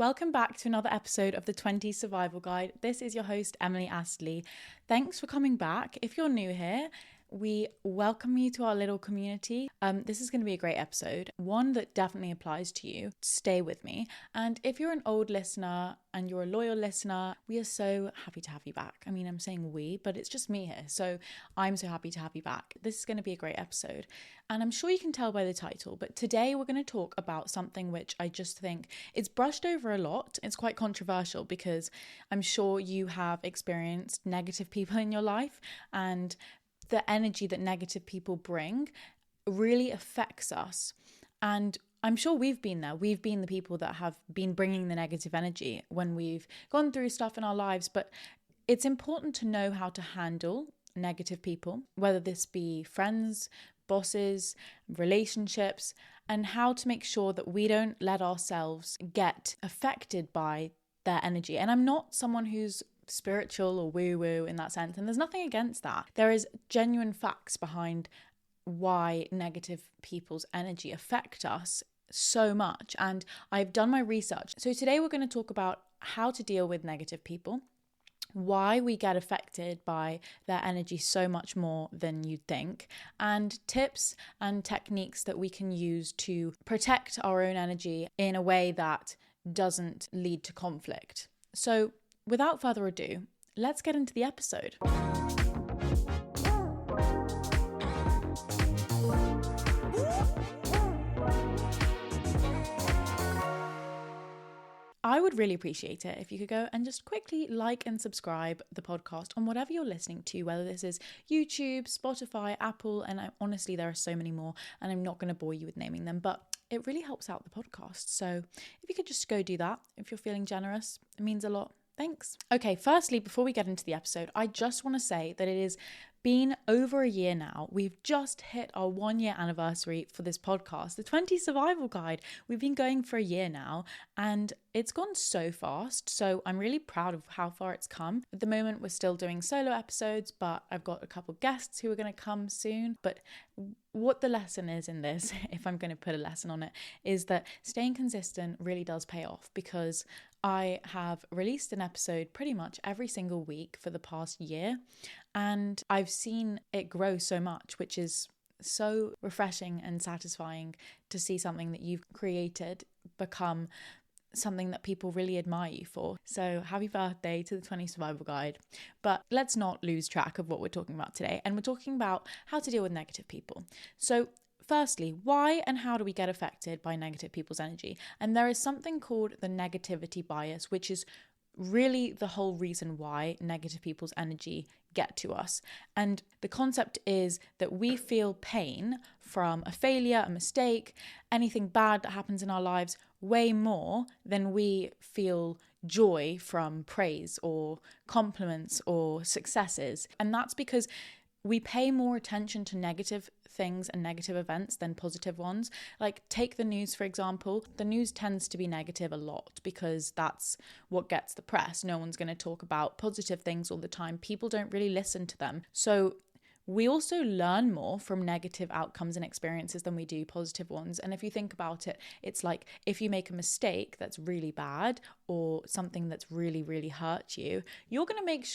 Welcome back to another episode of the 20 Survival Guide. This is your host, Emily Astley. Thanks for coming back. If you're new here, we welcome you to our little community. This is going to be a great episode, one that definitely applies to you. Stay with me. And if you're an old listener and you're a loyal listener, we are so happy to have you back. I mean, I'm saying we, but it's just me here. So I'm so happy to have you back. This is going to be a great episode. And I'm sure you can tell by the title, but today we're going to talk about something which I just think it's brushed over a lot. It's quite controversial because I'm sure you have experienced negative people in your life, and the energy that negative people bring really affects us. And I'm sure we've been there. We've been the people that have been bringing the negative energy when we've gone through stuff in our lives. But it's important to know how to handle negative people, whether this be friends, bosses, relationships, and how to make sure that we don't let ourselves get affected by their energy. And I'm not someone who's spiritual or woo-woo in that sense, and there's nothing against that. There is genuine facts behind why negative people's energy affect us so much, and I've done my research. So today we're going to talk about how to deal with negative people, why we get affected by their energy so much more than you'd think, and tips and techniques that we can use to protect our own energy in a way that doesn't lead to conflict. So without further ado, let's get into the episode. I would really appreciate it if you could go and just quickly like and subscribe the podcast on whatever you're listening to, whether this is YouTube, Spotify, Apple, and honestly, there are so many more, and I'm not going to bore you with naming them, but it really helps out the podcast. So if you could just go do that, if you're feeling generous, it means a lot. Thanks. Okay, firstly, before we get into the episode, I just want to say that it has been over a year now. We've just hit our 1 year anniversary for this podcast, the 20 Survival Guide. We've been going for a year now, and it's gone so fast. So I'm really proud of how far it's come. At the moment, we're still doing solo episodes, but I've got a couple guests who are going to come soon. But what the lesson is in this, if I'm going to put a lesson on it, is that staying consistent really does pay off, because I have released an episode pretty much every single week for the past year, and I've seen it grow so much, which is so refreshing and satisfying to see something that you've created become something that people really admire you for. So happy birthday to the 20 Survival Guide. But let's not lose track of what we're talking about today. And we're talking about how to deal with negative people. So firstly, why and how do we get affected by negative people's energy? And there is something called the negativity bias, which is really the whole reason why negative people's energy get to us. And the concept is that we feel pain from a failure, a mistake, anything bad that happens in our lives way more than we feel joy from praise or compliments or successes. And that's because we pay more attention to negative things and negative events than positive ones. Like, take the news, for example. The news tends to be negative a lot because that's what gets the press. No one's going to talk about positive things all the time. People don't really listen to them. So we also learn more from negative outcomes and experiences than we do positive ones. And if you think about it, it's like if you make a mistake that's really bad or something that's really, really hurt you, you're going to make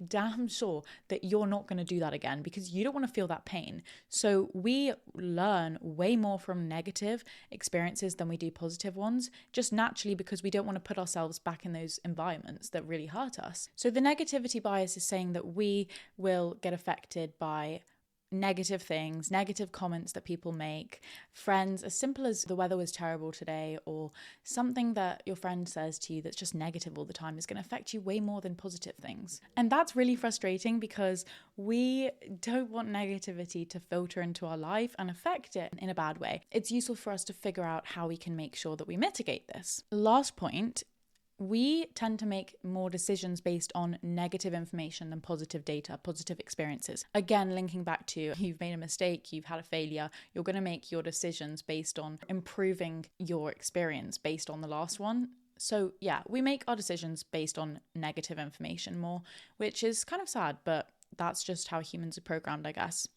damn sure that you're not going to do that again, because you don't want to feel that pain. So we learn way more from negative experiences than we do positive ones, just naturally, because we don't want to put ourselves back in those environments that really hurt us. So the negativity bias is saying that we will get affected by negative things, negative comments that people make, friends, as simple as the weather was terrible today, or something that your friend says to you that's just negative all the time is going to affect you way more than positive things. And that's really frustrating because we don't want negativity to filter into our life and affect it in a bad way. It's useful for us to figure out how we can make sure that we mitigate this. Last point, we tend to make more decisions based on negative information than positive data, positive experiences. Again, linking back to you've made a mistake, you've had a failure, you're going to make your decisions based on improving your experience based on the last one. So yeah, we make our decisions based on negative information more, which is kind of sad, but that's just how humans are programmed, I guess.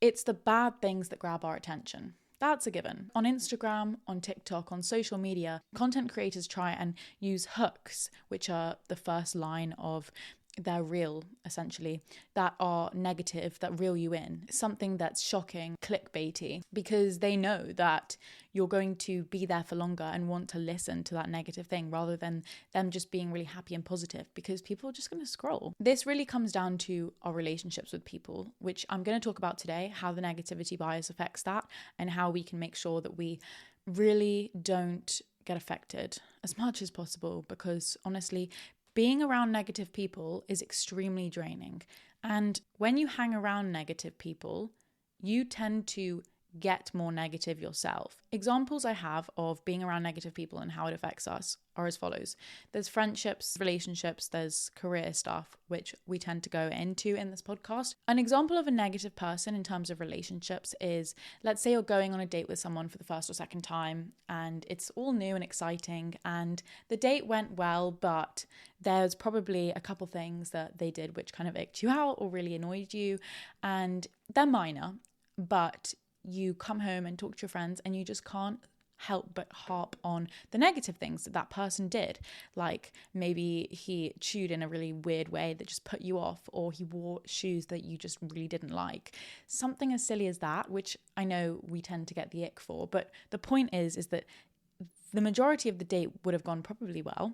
It's the bad things that grab our attention. That's a given. On Instagram, on TikTok, on social media, content creators try and use hooks, which are the first line of their reel, essentially, that are negative, that reel you in, something that's shocking, clickbaity, because they know that you're going to be there for longer and want to listen to that negative thing rather than them just being really happy and positive, because people are just going to scroll. This really comes down to our relationships with people, which I'm going to talk about today, how the negativity bias affects that and how we can make sure that we really don't get affected as much as possible, because honestly, being around negative people is extremely draining. And when you hang around negative people, you tend to get more negative yourself. Examples I have of being around negative people and how it affects us are as follows. There's friendships, relationships, there's career stuff, which we tend to go into in this podcast. An example of a negative person in terms of relationships is, let's say you're going on a date with someone for the first or second time and it's all new and exciting and the date went well, but there's probably a couple things that they did which kind of icked you out or really annoyed you, and they're minor, but you come home and talk to your friends and you just can't help but harp on the negative things that that person did. Like maybe he chewed in a really weird way that just put you off, or he wore shoes that you just really didn't like. Something as silly as that, which I know we tend to get the ick for, but the point is that the majority of the date would have gone probably well,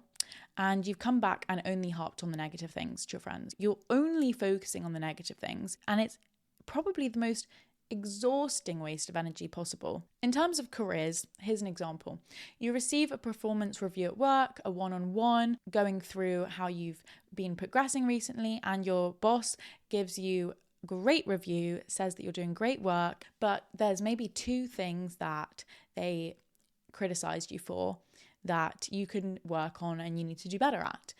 and you've come back and only harped on the negative things to your friends. You're only focusing on the negative things, and it's probably the most exhausting waste of energy possible. In terms of careers, here's an example. You receive a performance review at work, a one-on-one, going through how you've been progressing recently, and your boss gives you a great review, says that you're doing great work, but there's maybe two things that they criticized you for that you can work on and you need to do better at.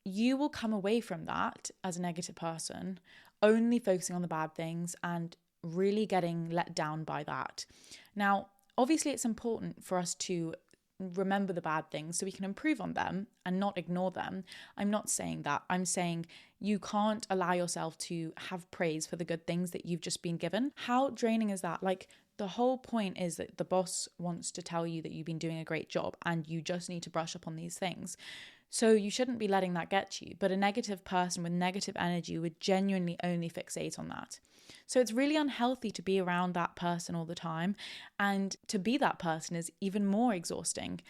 You will come away from that as a negative person, only focusing on the bad things and really getting let down by that. Now, obviously, it's important for us to remember the bad things so we can improve on them and not ignore them. I'm not saying that. I'm saying you can't allow yourself to have praise for the good things that you've just been given. How draining is that? Like, the whole point is that the boss wants to tell you that you've been doing a great job and you just need to brush up on these things. So you shouldn't be letting that get you. But a negative person with negative energy would genuinely only fixate on that. So it's really unhealthy to be around that person all the time. And to be that person is even more exhausting.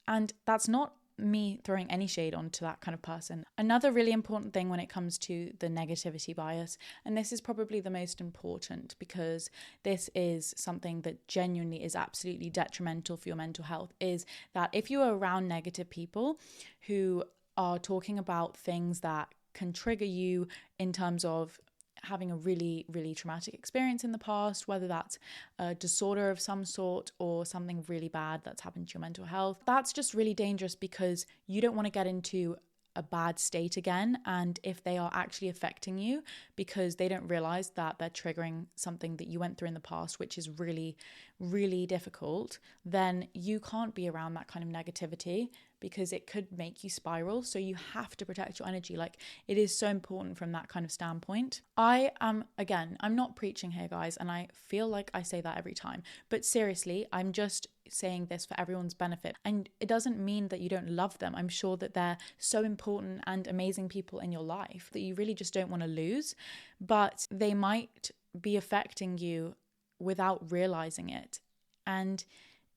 And that's not me throwing any shade onto that kind of person. Another really important thing when it comes to the negativity bias, and this is probably the most important because this is something that genuinely is absolutely detrimental for your mental health, is that if you are around negative people who are talking about things that can trigger you in terms of having a really, really traumatic experience in the past, whether that's a disorder of some sort or something really bad that's happened to your mental health, that's just really dangerous because you don't want to get into a bad state again. And if they are actually affecting you because they don't realize that they're triggering something that you went through in the past, which is really, really difficult, then you can't be around that kind of negativity because it could make you spiral. So you have to protect your energy. Like, it is so important from that kind of standpoint. I'm not preaching here, guys, and I feel like I say that every time, but seriously, I'm just saying this for everyone's benefit. And it doesn't mean that you don't love them. I'm sure that they're so important and amazing people in your life that you really just don't want to lose, but they might be affecting you without realizing it. And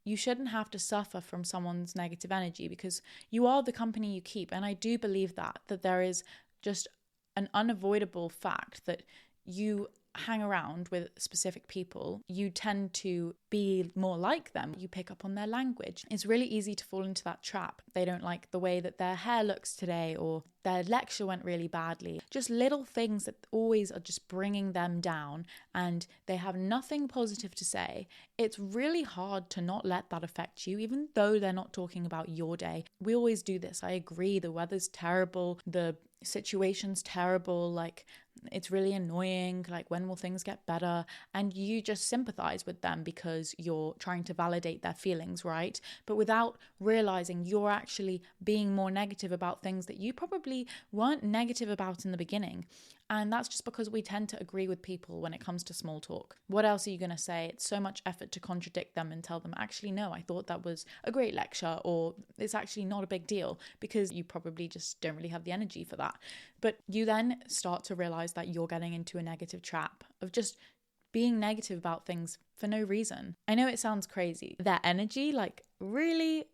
you shouldn't have to suffer from someone's negative energy because you are the company you keep. And I do believe that there is just an unavoidable fact that you hang around with specific people, you tend to be more like them. You pick up on their language. It's really easy to fall into that trap. They don't like the way that their hair looks today, or their lecture went really badly. Just little things that always are just bringing them down, and they have nothing positive to say. It's really hard to not let that affect you, even though they're not talking about your day. We always do this. I agree. The weather's terrible. The situation's terrible. Like, it's really annoying. Like, when will things get better? And you just sympathize with them because because you're trying to validate their feelings, right? But without realizing you're actually being more negative about things that you probably weren't negative about in the beginning. And that's just because we tend to agree with people when it comes to small talk. What else are you going to say? It's so much effort to contradict them and tell them, actually, no, I thought that was a great lecture, or it's actually not a big deal, because you probably just don't really have the energy for that. But you then start to realize that you're getting into a negative trap of just being negative about things for no reason. I know it sounds crazy. Their energy, like really,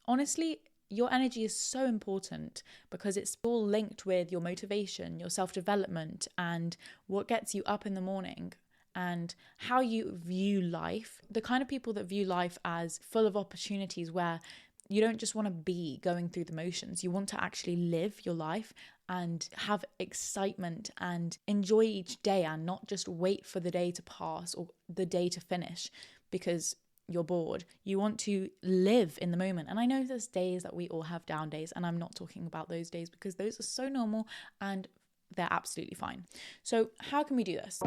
honestly, your energy is so important because it's all linked with your motivation, your self-development, and what gets you up in the morning and how you view life. The kind of people that view life as full of opportunities, where you don't just want to be going through the motions. You want to actually live your life and have excitement and enjoy each day, and not just wait for the day to pass or the day to finish because you're bored. You want to live in the moment. And I know there's days that we all have down days, and I'm not talking about those days because those are so normal and they're absolutely fine. So how can we do this?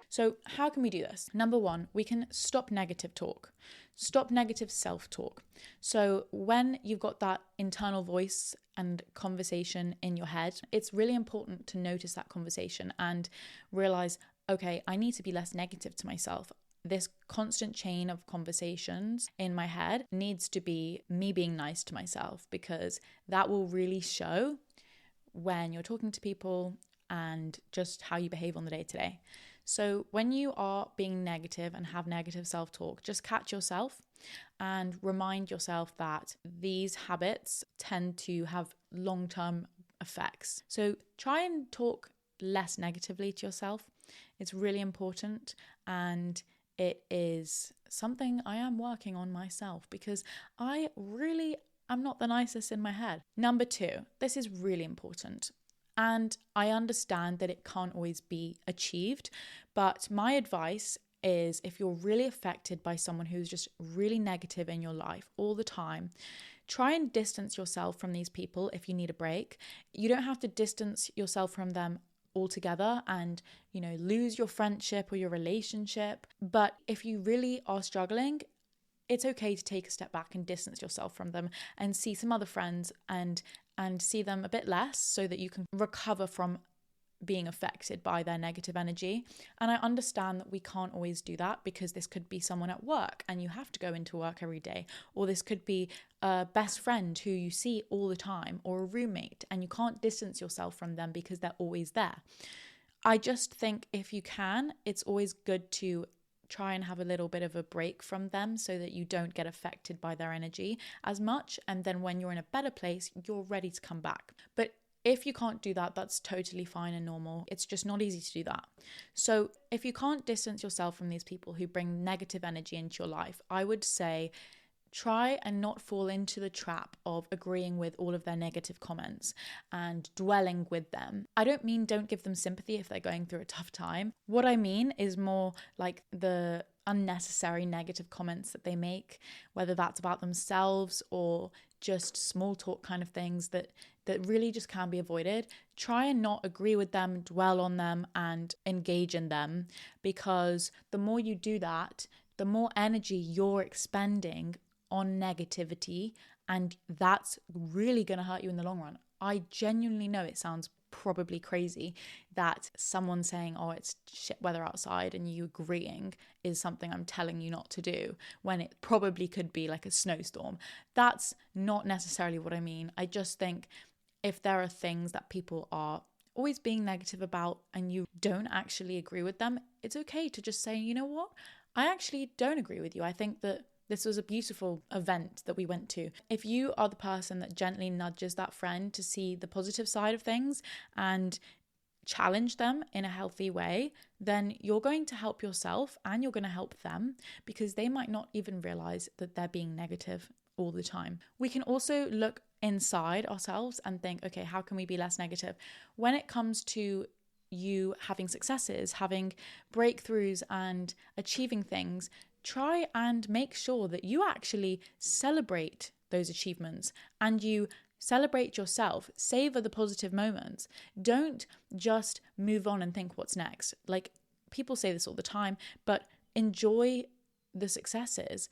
So how can we do this? Number one, we can stop negative talk, stop negative self-talk. So when you've got that internal voice and conversation in your head, it's really important to notice that conversation and realize, okay, I need to be less negative to myself. This constant chain of conversations in my head needs to be me being nice to myself, because that will really show when you're talking to people and just how you behave on the day to day. So when you are being negative and have negative self-talk, just catch yourself and remind yourself that these habits tend to have long-term effects. So try and talk less negatively to yourself. It's really important, and it is something I am working on myself because I'm not the nicest in my head. Number two, this is really important. And I understand that it can't always be achieved, but my advice is, if you're really affected by someone who's just really negative in your life all the time, try and distance yourself from these people if you need a break. You don't have to distance yourself from them altogether and, lose your friendship or your relationship. But if you really are struggling, it's okay to take a step back and distance yourself from them and see some other friends and see them a bit less, so that you can recover from being affected by their negative energy. And I understand that we can't always do that, because this could be someone at work and you have to go into work every day, or this could be a best friend who you see all the time, or a roommate, and you can't distance yourself from them because they're always there. I just think if you can, it's always good to try and have a little bit of a break from them so that you don't get affected by their energy as much. And then when you're in a better place, you're ready to come back. But if you can't do that, that's totally fine and normal. It's just not easy to do that. So if you can't distance yourself from these people who bring negative energy into your life, I would say try and not fall into the trap of agreeing with all of their negative comments and dwelling with them. I don't mean don't give them sympathy if they're going through a tough time. What I mean is more like the unnecessary negative comments that they make, whether that's about themselves or just small talk kind of things that really just can be avoided. Try and not agree with them, dwell on them, and engage in them, because the more you do that, the more energy you're expending on negativity, and that's really going to hurt you in the long run. I genuinely know it sounds probably crazy that someone saying, oh, it's shit weather outside, and you agreeing is something I'm telling you not to do, when it probably could be like a snowstorm. That's not necessarily what I mean. I just think if there are things that people are always being negative about and you don't actually agree with them, it's okay to just say, you know what? I actually don't agree with you. I think that this was a beautiful event that we went to. If you are the person that gently nudges that friend to see the positive side of things and challenge them in a healthy way, then you're going to help yourself and you're going to help them, because they might not even realize that they're being negative all the time. We can also look inside ourselves and think, okay, how can we be less negative? When it comes to you having successes, having breakthroughs and achieving things, try and make sure that you actually celebrate those achievements and you Celebrate yourself. Savor the positive moments. Don't just move on and think what's next. Like, people say this all the time, but enjoy the successes.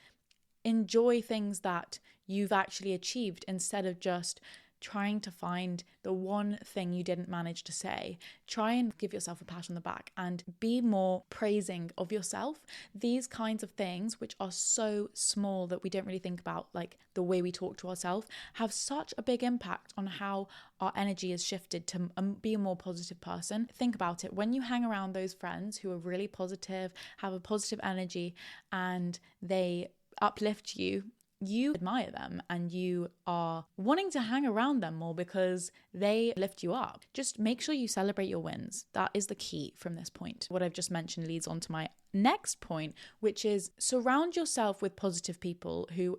Enjoy things that you've actually achieved instead of just trying to find the one thing you didn't manage to say. Try and give yourself a pat on the back and be more praising of yourself. These kinds of things, which are so small that we don't really think about, like the way we talk to ourselves, have such a big impact on how our energy is shifted to be a more positive person. Think about it. When you hang around those friends who are really positive, have a positive energy, and they uplift you, you admire them and you are wanting to hang around them more because they lift you up. Just make sure you celebrate your wins. That is the key from this point. What I've just mentioned leads on to my next point, which is surround yourself with positive people who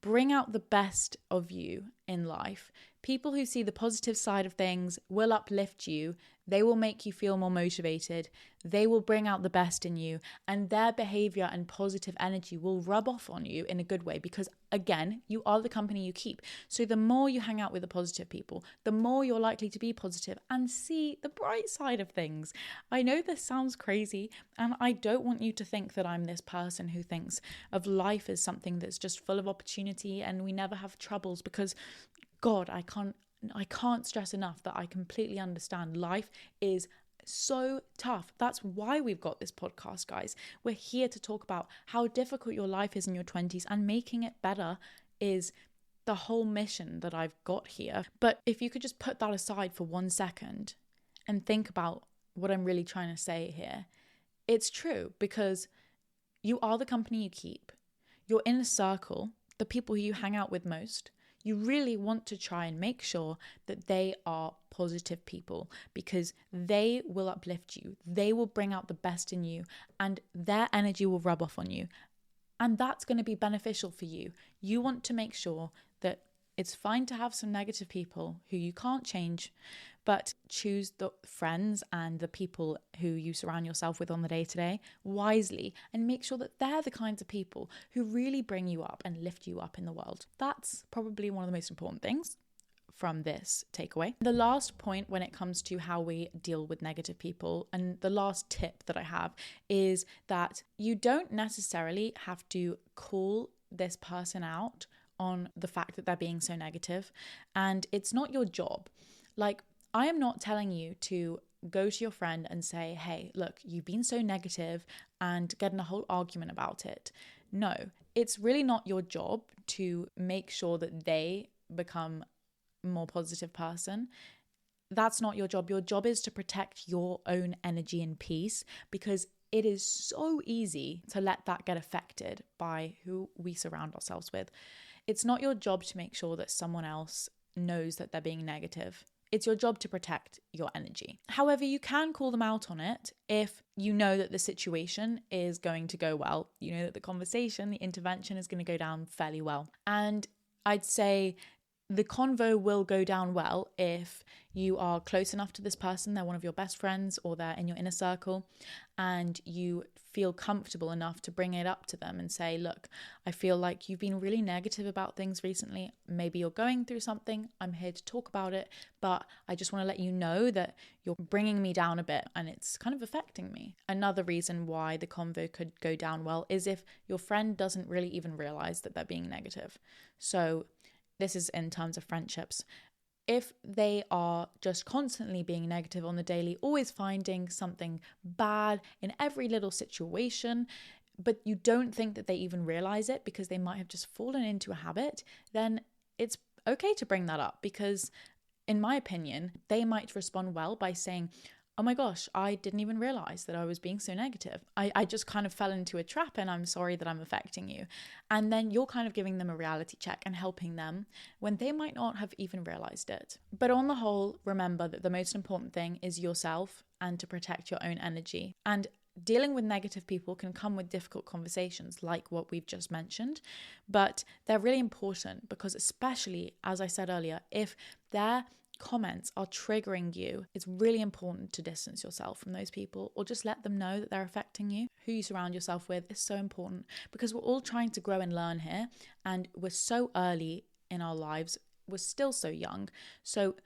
bring out the best of you in life. People who see the positive side of things will uplift you. They will make you feel more motivated. They will bring out the best in you, and their behavior and positive energy will rub off on you in a good way because, again, you are the company you keep. So the more you hang out with the positive people, the more you're likely to be positive and see the bright side of things. I know this sounds crazy, and I don't want you to think that I'm this person who thinks of life as something that's just full of opportunity and we never have troubles, because God, I can't stress enough that I completely understand life is so tough. That's why we've got this podcast, guys. We're here to talk about how difficult your life is in your 20s, and making it better is the whole mission that I've got here. But if you could just put that aside for 1 second and think about what I'm really trying to say here, it's true, because you are the company you keep. Your inner circle, the people who you hang out with most, you really want to try and make sure that they are positive people, because they will uplift you. They will bring out the best in you, and their energy will rub off on you. And that's going to be beneficial for you. You want to make sure that it's fine to have some negative people who you can't change, but choose the friends and the people who you surround yourself with on the day-to-day wisely, and make sure that they're the kinds of people who really bring you up and lift you up in the world. That's probably one of the most important things from this takeaway. The last point when it comes to how we deal with negative people, and the last tip that I have, is that you don't necessarily have to call this person out on the fact that they're being so negative, and it's not your job. Like, I am not telling you to go to your friend and say, hey, look, you've been so negative, and get in a whole argument about it. No, it's really not your job to make sure that they become a more positive person. That's not your job. Your job is to protect your own energy and peace, because it is so easy to let that get affected by who we surround ourselves with. It's not your job to make sure that someone else knows that they're being negative. It's your job to protect your energy. However, you can call them out on it if you know that the situation is going to go well. You know that the conversation, the intervention is going to go down fairly well. And I'd say the convo will go down well if you are close enough to this person, they're one of your best friends, or they're in your inner circle, and you feel comfortable enough to bring it up to them and say, look, I feel like you've been really negative about things recently. Maybe you're going through something. I'm here to talk about it, but I just want to let you know that you're bringing me down a bit and it's kind of affecting me. Another reason why the convo could go down well is if your friend doesn't really even realize that they're being negative. So this is in terms of friendships. If they are just constantly being negative on the daily, always finding something bad in every little situation, but you don't think that they even realize it because they might have just fallen into a habit, then it's okay to bring that up, because in my opinion, they might respond well by saying, oh my gosh, I didn't even realize that I was being so negative. I just kind of fell into a trap, and I'm sorry that I'm affecting you. And then you're kind of giving them a reality check and helping them when they might not have even realized it. But on the whole, remember that the most important thing is yourself and to protect your own energy. And dealing with negative people can come with difficult conversations like what we've just mentioned, but they're really important because, especially, as I said earlier, if they're comments are triggering you, it's really important to distance yourself from those people, or just let them know that they're affecting you. Who you surround yourself with is so important, because we're all trying to grow and learn here, and we're so early in our lives was still so young. So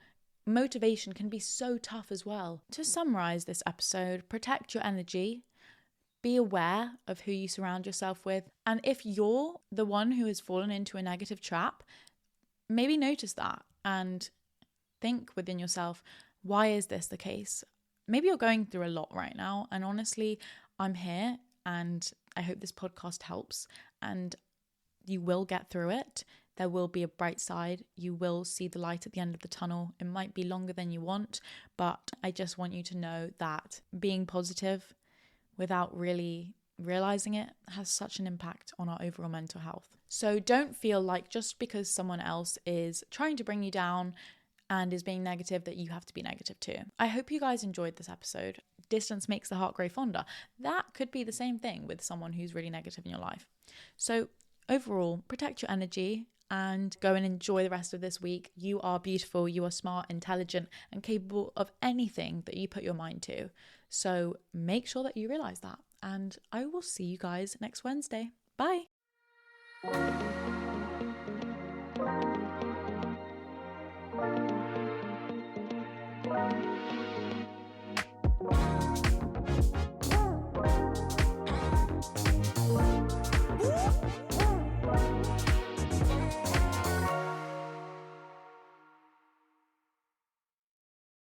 motivation can be so tough as well. To summarize this episode, protect your energy, be aware of who you surround yourself with. And if you're the one who has fallen into a negative trap, maybe notice that and think within yourself, why is this the case? Maybe you're going through a lot right now. And honestly, I'm here and I hope this podcast helps and you will get through it. There will be a bright side. You will see the light at the end of the tunnel. It might be longer than you want, but I just want you to know that being positive without really realizing it has such an impact on our overall mental health. So don't feel like just because someone else is trying to bring you down and is being negative that you have to be negative too. I hope you guys enjoyed this episode. Distance makes the heart grow fonder. That could be the same thing with someone who's really negative in your life. So overall, protect your energy and go and enjoy the rest of this week. You are beautiful, you are smart, intelligent, and capable of anything that you put your mind to. So make sure that you realize that. And I will see you guys next Wednesday. Bye.